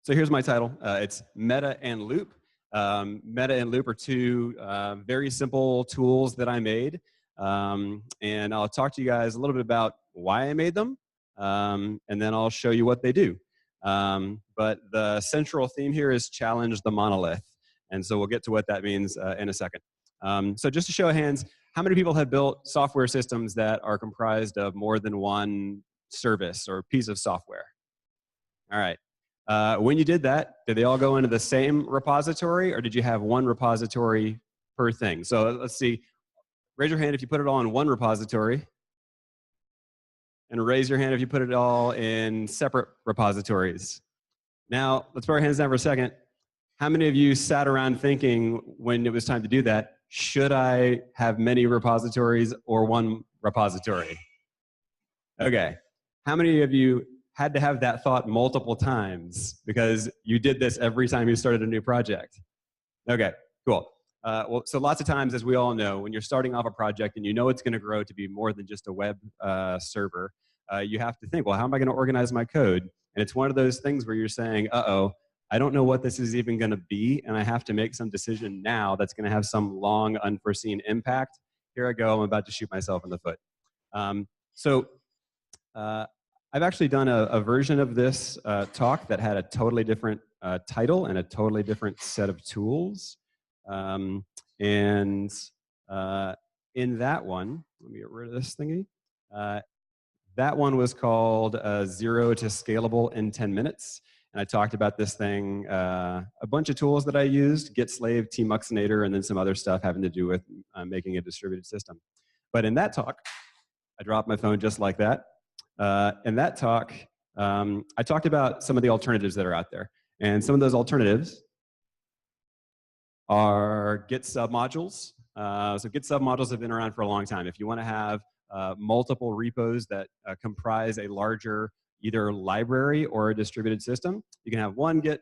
So here's my title. It's Meta and Loop. Meta and Loop are two very simple tools that I made. And I'll talk to you guys a little bit about why I made them. And then I'll show you what they do. But the central theme here is challenge the monolith. And so we'll get to what that means in a second. So just to show of hands, how many people have built software systems that are comprised of more than one service or piece of software? All right. When you did that, did they all go into the same repository, or did you have one repository per thing? So let's see. Raise your hand if you put it all in one repository. And raise your hand if you put it all in separate repositories. Now, let's put our hands down for a second. How many of you sat around thinking when it was time to do that, should I have many repositories or one repository? Okay. How many of you had to have that thought multiple times because you did this every time you started a new project? Okay, cool. Well, so lots of times, as we all know, when you're starting off a project and you know it's going to grow to be more than just a web server, you have to think, well, how am I going to organize my code? And it's one of those things where you're saying, uh-oh, I don't know what this is even going to be, and I have to make some decision now that's going to have some long, unforeseen impact. Here I go. I'm about to shoot myself in the foot. I've actually done a version of this talk that had a totally different title and a totally different set of tools. In that one, let me get rid of this thingy. That one was called 0 to Scalable in 10 Minutes. And I talked about this thing, a bunch of tools that I used, GitSlave, tmuxinator, and then some other stuff having to do with making a distributed system. But in that talk, I dropped my phone just like that. In that talk, I talked about some of the alternatives that are out there. And some of those alternatives are Git submodules. So Git submodules have been around for a long time. If you want to have multiple repos that comprise a larger either library or a distributed system, you can have one Git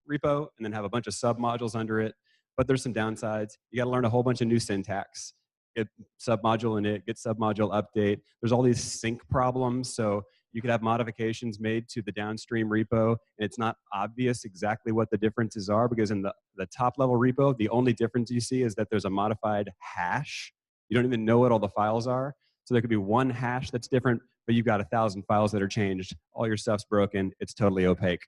repo and then have a bunch of submodules under it. But there's some downsides. You got to learn a whole bunch of new syntax. Git submodule init, Git submodule update. There's all these sync problems. So you could have modifications made to the downstream repo, and it's not obvious exactly what the differences are, because in the top level repo, the only difference you see is that there's a modified hash. You don't even know what all the files are. So there could be one hash that's different, but you've got 1,000 files that are changed. All your stuff's broken. It's totally opaque.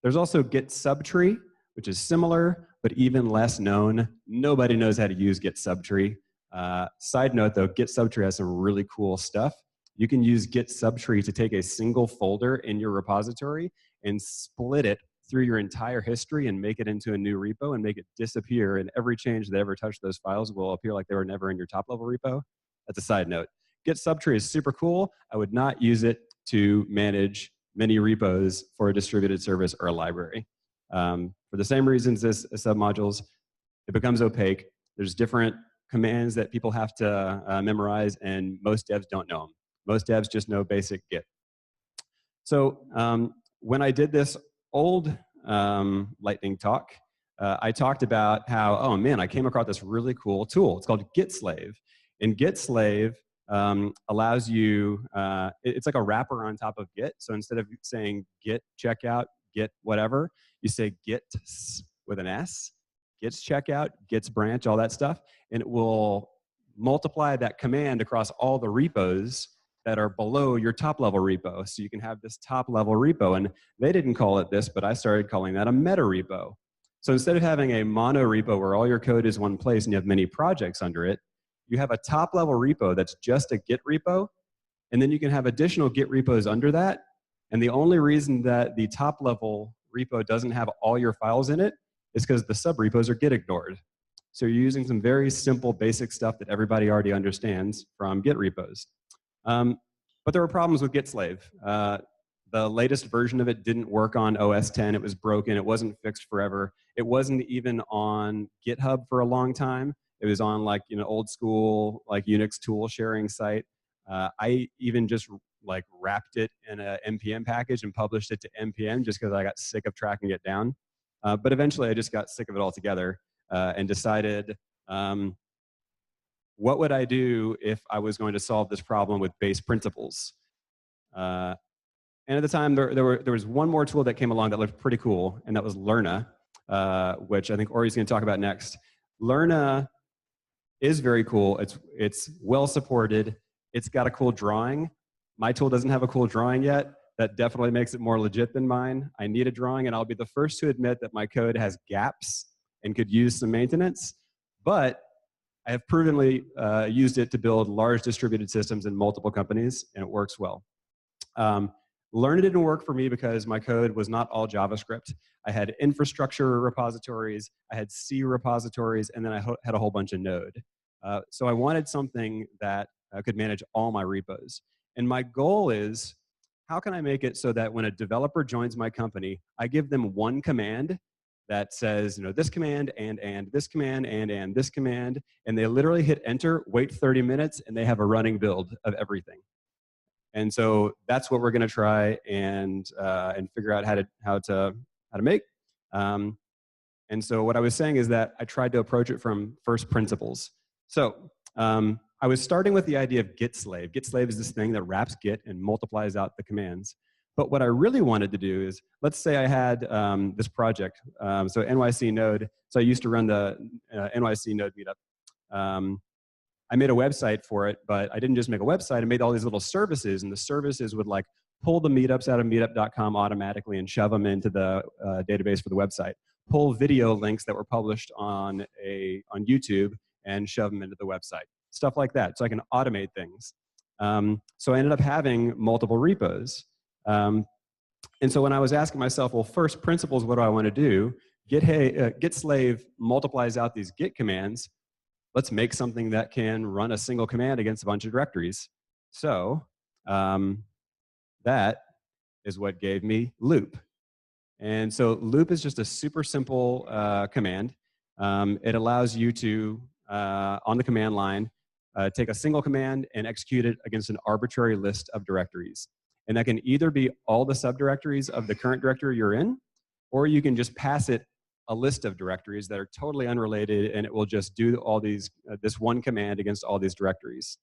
There's also Git Subtree, which is similar, but even less known. Nobody knows how to use Git Subtree. Side note though, Git Subtree has some really cool stuff. You can use Git Subtree to take a single folder in your repository and split it through your entire history and make it into a new repo and make it disappear, and every change that ever touched those files will appear like they were never in your top level repo. That's a side note. Git Subtree is super cool. I would not use it to manage many repos for a distributed service or a library. For the same reasons as submodules, it becomes opaque. There's different commands that people have to memorize, and most devs don't know them. Most devs just know basic Git. So when I did this old lightning talk, I talked about how, oh man, I came across this really cool tool. It's called GitSlave. And GitSlave allows you, it's like a wrapper on top of Git. So instead of saying Git checkout, Git whatever, you say Gits with an S, Gits checkout, Gits branch, all that stuff. And it will multiply that command across all the repos that are below your top level repo. So you can have this top level repo. And they didn't call it this, but I started calling that a meta repo. So instead of having a mono repo where all your code is one place and you have many projects under it, you have a top level repo that's just a Git repo. And then you can have additional Git repos under that. And the only reason that the top level repo doesn't have all your files in it is because the sub repos are Git ignored. So you're using some very simple basic stuff that everybody already understands from Git repos. But there were problems with GitSlave. The latest version of it didn't work on OS 10. It was broken. It wasn't fixed forever. It wasn't even on GitHub for a long time. It was on like old school like Unix tool sharing site. I even just like wrapped it in a npm package and published it to npm just because I got sick of tracking it down. But eventually I just got sick of it altogether and decided, what would I do if I was going to solve this problem with base principles? And at the time, there was one more tool that came along that looked pretty cool, and that was Lerna, which I think Ori's going to talk about next. Lerna is very cool. It's well supported. It's got a cool drawing. My tool doesn't have a cool drawing yet. That definitely makes it more legit than mine. I need a drawing, and I'll be the first to admit that my code has gaps and could use some maintenance. But I have provenly used it to build large distributed systems in multiple companies, and it works well. Lerna didn't work for me because my code was not all JavaScript. I had infrastructure repositories, I had C repositories, and then I had a whole bunch of Node. So I wanted something that could manage all my repos. And my goal is, how can I make it so that when a developer joins my company, I give them one command that says, this command and this command and this command, and they literally hit enter, wait 30 minutes, and they have a running build of everything. And so that's what we're going to try and figure out how to make. And so what I was saying is that I tried to approach it from first principles. So I was starting with the idea of git slave. Git slave is this thing that wraps git and multiplies out the commands. But what I really wanted to do is, let's say I had this project, so NYC Node. So I used to run the NYC Node meetup. I made a website for it, but I didn't just make a website. I made all these little services, and the services would like pull the meetups out of meetup.com automatically and shove them into the database for the website. Pull video links that were published on YouTube and shove them into the website. Stuff like that, so I can automate things. So I ended up having multiple repos. And so when I was asking myself, well, first principles, what do I want to do? Git slave multiplies out these git commands. Let's make something that can run a single command against a bunch of directories. So that is what gave me loop. And so loop is just a super simple command. It allows you to, on the command line, take a single command and execute it against an arbitrary list of directories. And that can either be all the subdirectories of the current directory you're in, or you can just pass it a list of directories that are totally unrelated, and it will just do all these, this one command against all these directories.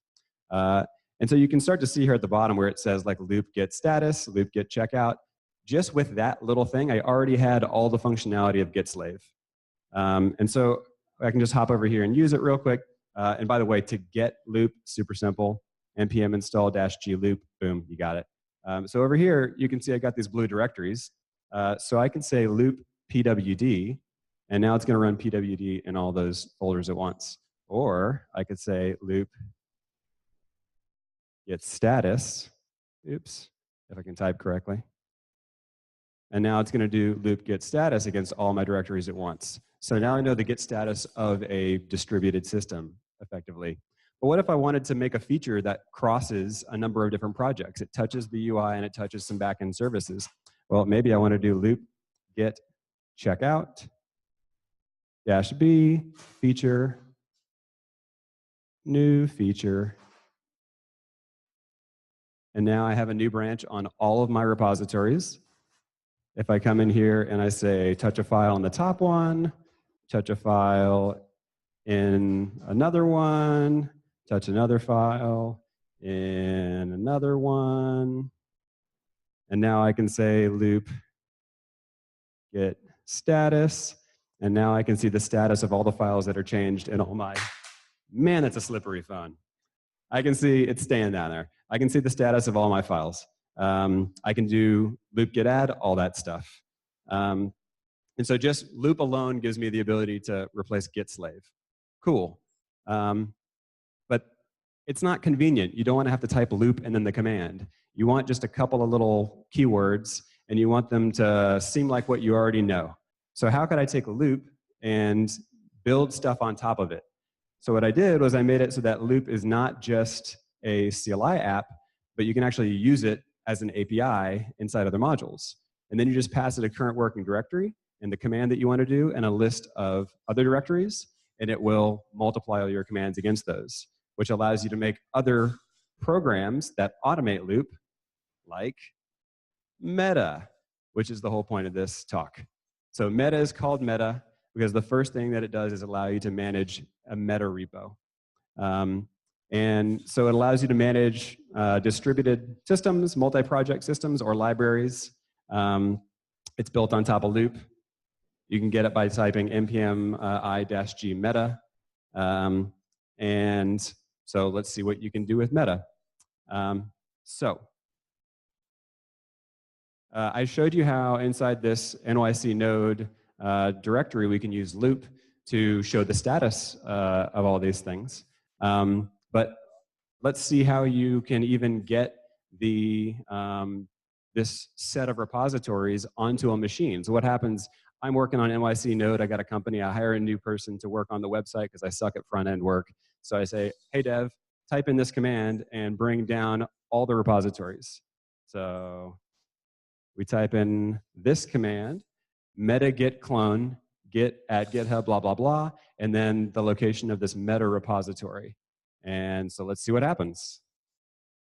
And so you can start to see here at the bottom where it says like loop get status, loop get checkout. Just with that little thing, I already had all the functionality of git slave. And so I can just hop over here and use it real quick. And by the way, to get loop, super simple, npm install -g loop, boom, you got it. So over here, you can see I got these blue directories. So I can say loop pwd, and now it's going to run pwd in all those folders at once. Or I could say loop get status, oops, if I can type correctly. And now it's going to do loop get status against all my directories at once. So now I know the get status of a distributed system, effectively. But what if I wanted to make a feature that crosses a number of different projects? It touches the UI and it touches some backend services. Well, maybe I want to do loop get checkout -b feature new feature. And now I have a new branch on all of my repositories. If I come in here and I say touch a file on the top one, touch a file in another one, touch another file in another one, and now I can say loop get status, and now I can see the status of all the files that are changed in all my, man, that's a slippery phone. I can see it's staying down there. I can see the status of all my files. I can do loop get add, all that stuff. And so just loop alone gives me the ability to replace git slave. Cool. But it's not convenient. You don't want to have to type loop and then the command. You want just a couple of little keywords, and you want them to seem like what you already know. So how could I take a loop and build stuff on top of it? So what I did was I made it so that loop is not just a CLI app, but you can actually use it as an API inside other modules. And then you just pass it a current working directory and the command that you want to do and a list of other directories, and it will multiply all your commands against those, which allows you to make other programs that automate loop, like Meta, which is the whole point of this talk. So Meta is called Meta because the first thing that it does is allow you to manage a meta repo. And so it allows you to manage distributed systems, multi-project systems, or libraries. It's built on top of Loop. You can get it by typing npm i-g meta. And so let's see what you can do with meta. I showed you how inside this NYC node directory we can use loop to show the status of all these things. But let's see how you can even get the this set of repositories onto a machine. So what happens? I'm working on NYC node. I got a company. I hire a new person to work on the website because I suck at front end work. So I say, hey dev, type in this command and bring down all the repositories. So we type in this command, meta git clone, git at GitHub, blah, blah, blah, and then the location of this meta repository. And so let's see what happens.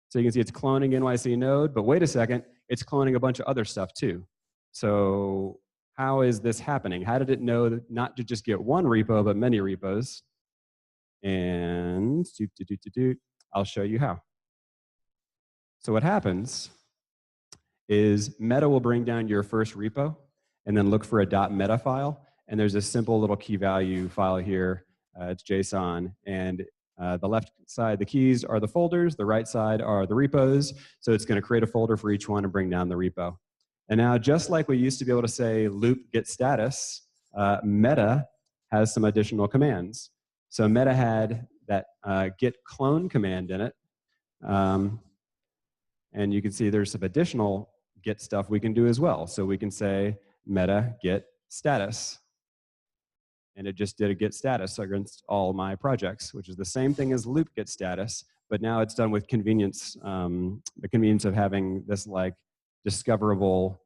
So you can see it's cloning NYC node, but wait a second, it's cloning a bunch of other stuff too. So how is this happening? How did it know not to just get one repo, but many repos? And I'll show you how. So what happens is Meta will bring down your first repo and then look for a .meta file. And there's a simple little key value file here. It's JSON. And the left side, the keys are the folders. The right side are the repos. So it's going to create a folder for each one and bring down the repo. And now, just like we used to be able to say loop get status, Meta has some additional commands. So Meta had that git clone command in it. And you can see there's some additional git stuff we can do as well. So we can say meta git status. And it just did a git status against all my projects, which is the same thing as loop get status, but now it's done with convenience, the convenience of having this like discoverable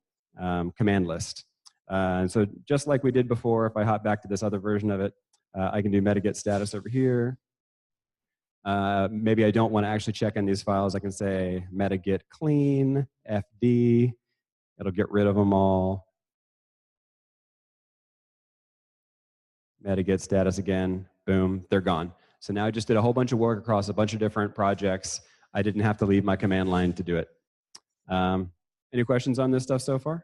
command list. So just like we did before, if I hop back to this other version of it, I can do meta git status over here. Maybe I don't want to actually check on these files. I can say meta git clean, fd. It'll get rid of them all. Meta git status again, boom, they're gone. So now I just did a whole bunch of work across a bunch of different projects. I didn't have to leave my command line to do it. Any questions on this stuff so far?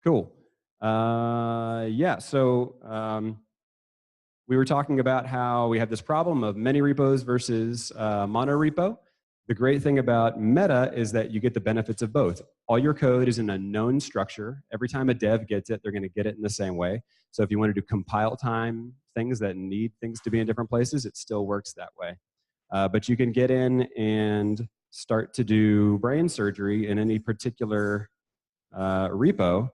Cool. Yeah, so we were talking about how we have this problem of many repos versus monorepo. The great thing about Meta is that you get the benefits of both. All your code is in a known structure. Every time a dev gets it, they're going to get it in the same way. So if you want to do compile time things that need things to be in different places, it still works that way. But you can get in and start to do brain surgery in any particular repo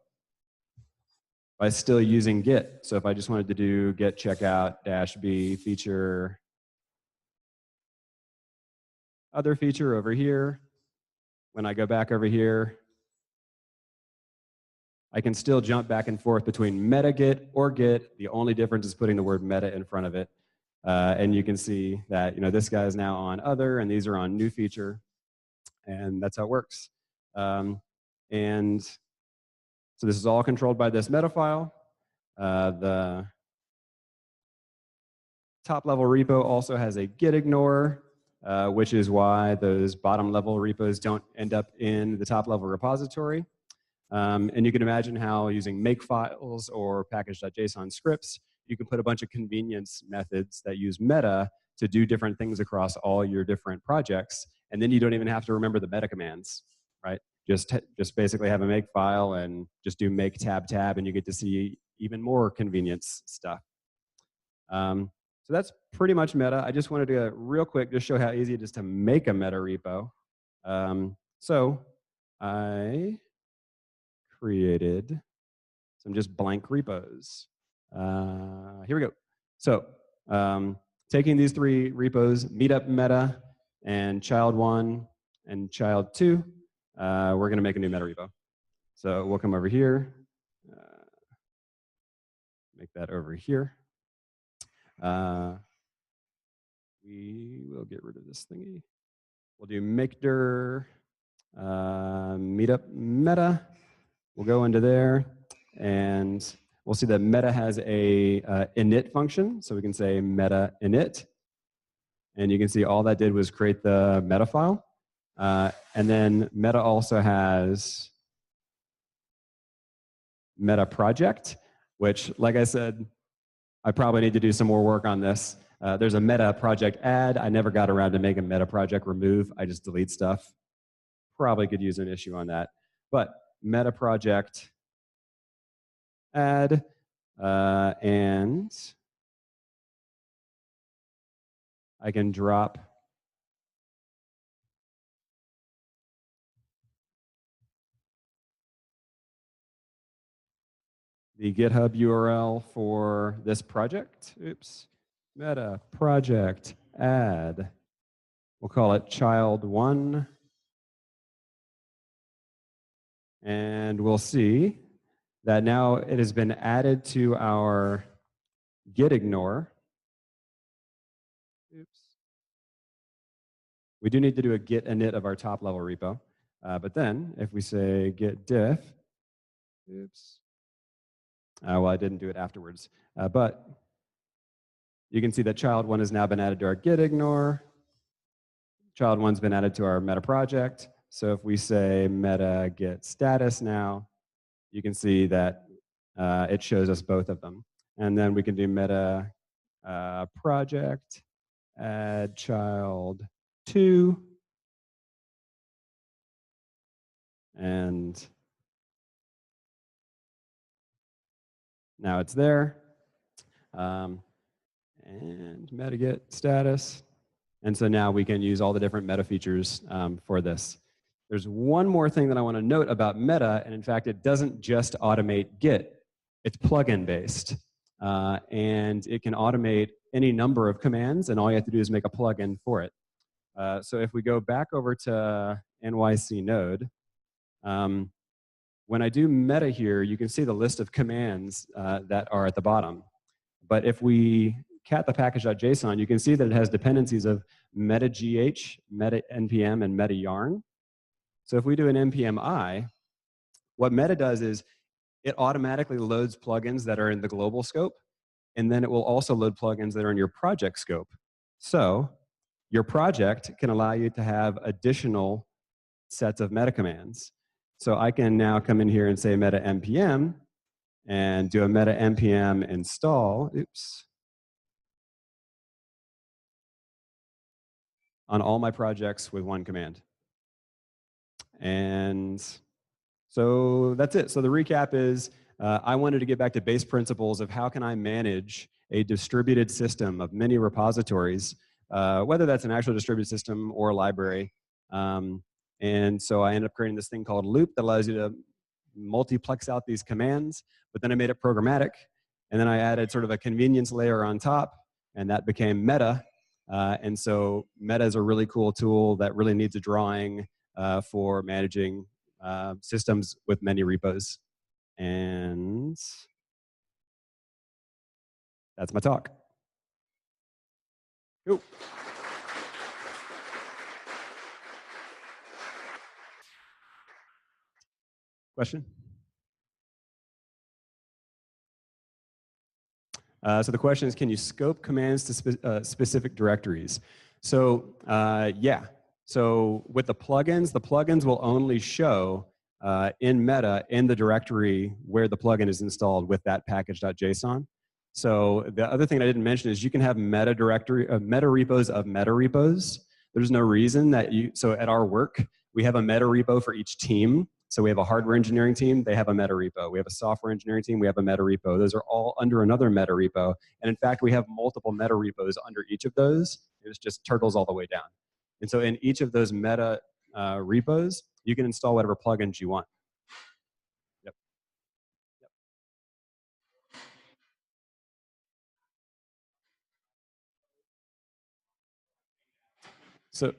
by still using Git. So if I just wanted to do git checkout -b feature, other feature over here, when I go back over here, I can still jump back and forth between meta git or git. The only difference is putting the word meta in front of it. And you can see that this guy is now on other, and these are on new feature. And that's how it works. And so this is all controlled by this meta file. The top level repo also has a git ignore, which is why those bottom level repos don't end up in the top level repository. And you can imagine how using make files or package.json scripts, you can put a bunch of convenience methods that use meta to do different things across all your different projects. And then you don't even have to remember the meta commands, right? Just basically have a make file and just do make tab tab, and you get to see even more convenience stuff. So that's pretty much meta. I just wanted to real quick just show how easy it is to make a meta repo. So I created some just blank repos. Here we go. So taking these three repos, meetup meta and child1 and child2, we're going to make a new meta repo. So we'll come over here, make that over here. We will get rid of this thingy. We'll do makedir meetup meta. We'll go into there, and we'll see that meta has a init function. So we can say meta init. And you can see all that did was create the meta file. And then meta also has meta project, which, like I said, I probably need to do some more work on this. There's a meta project add. I never got around to making meta project remove. I just delete stuff. Probably could use an issue on that. But meta project add, and I can drop the GitHub URL for this project. Oops. Meta project add. We'll call it child1. And we'll see that now it has been added to our git ignore. Oops. We do need to do a git init of our top level repo. But then if we say git diff, oops. Well, I didn't do it afterwards. But you can see that child1 has now been added to our git ignore. Child1's been added to our meta project. So if we say meta git status now, you can see that it shows us both of them. And then we can do meta project add child2, and now it's there. And meta git status. And so now we can use all the different meta features for this. There's one more thing that I want to note about meta, and in fact, it doesn't just automate Git. It's plugin based. And it can automate any number of commands, and all you have to do is make a plugin for it. So if we go back over to NYC Node, when I do meta here, you can see the list of commands that are at the bottom. But if we cat the package.json, you can see that it has dependencies of meta.gh, meta.npm, and meta.yarn. So if we do an npm I, what meta does is it automatically loads plugins that are in the global scope, and then it will also load plugins that are in your project scope. So your project can allow you to have additional sets of meta commands. So I can now come in here and say meta npm and do a meta npm install, oops, on all my projects with one command. And so that's it. So the recap is I wanted to get back to base principles of how can I manage a distributed system of many repositories, whether that's an actual distributed system or a library. And so I ended up creating this thing called Loop that allows you to multiplex out these commands, but then I made it programmatic. And then I added sort of a convenience layer on top, and that became Meta. And so Meta is a really cool tool that really needs a drawing for managing systems with many repos. And that's my talk. Cool. Question? So the question is, can you scope commands to specific directories? So yeah. So with the plugins will only show in Meta in the directory where the plugin is installed with that package.json. So the other thing I didn't mention is you can have meta repos of meta repos. There's no reason that so at our work, we have a meta repo for each team. So we have a hardware engineering team, they have a meta repo. We have a software engineering team, we have a meta repo. Those are all under another meta repo. And in fact, we have multiple meta repos under each of those. It's just turtles all the way down. And so in each of those meta repos, you can install whatever plugins you want. Yep. Yep. So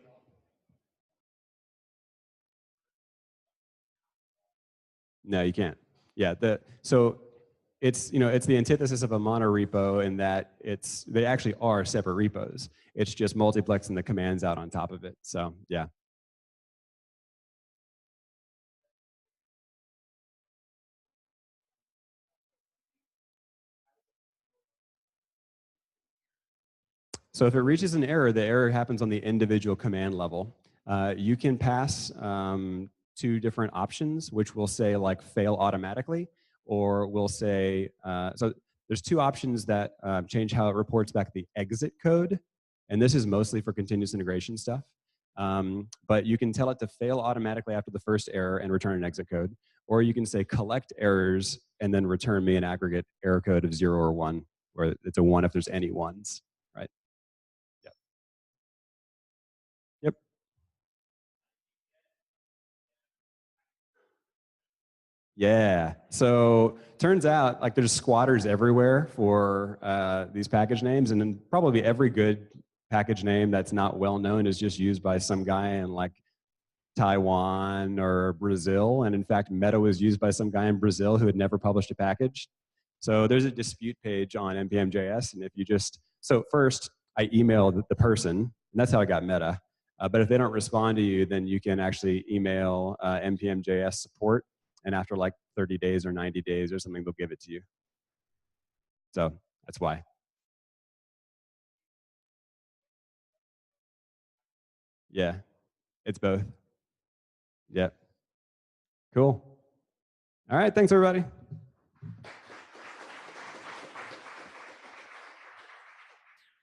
no, you can't. Yeah. So it's it's the antithesis of a monorepo in that they actually are separate repos. It's just multiplexing the commands out on top of it. So yeah. So if it reaches an error, the error happens on the individual command level. You can pass two different options, which will say like fail automatically, or will say, so there's two options that change how it reports back the exit code. And this is mostly for continuous integration stuff. But you can tell it to fail automatically after the first error and return an exit code. Or you can say collect errors and then return me an aggregate error code of 0 or 1, where it's a 1 if there's any ones, right? Yep. Yep. Yeah. So turns out like there's squatters everywhere for these package names, and then probably every good package name that's not well known is just used by some guy in like Taiwan or Brazil. And in fact, Meta was used by some guy in Brazil who had never published a package. So there's a dispute page on npm.js, and if you just so first I emailed the person, and that's how I got Meta. But if they don't respond to you, then you can actually email npm.js support, and after like 30 days or 90 days or something, they'll give it to you. So that's why. Yeah, it's both. Yep. Cool. All right. Thanks, everybody.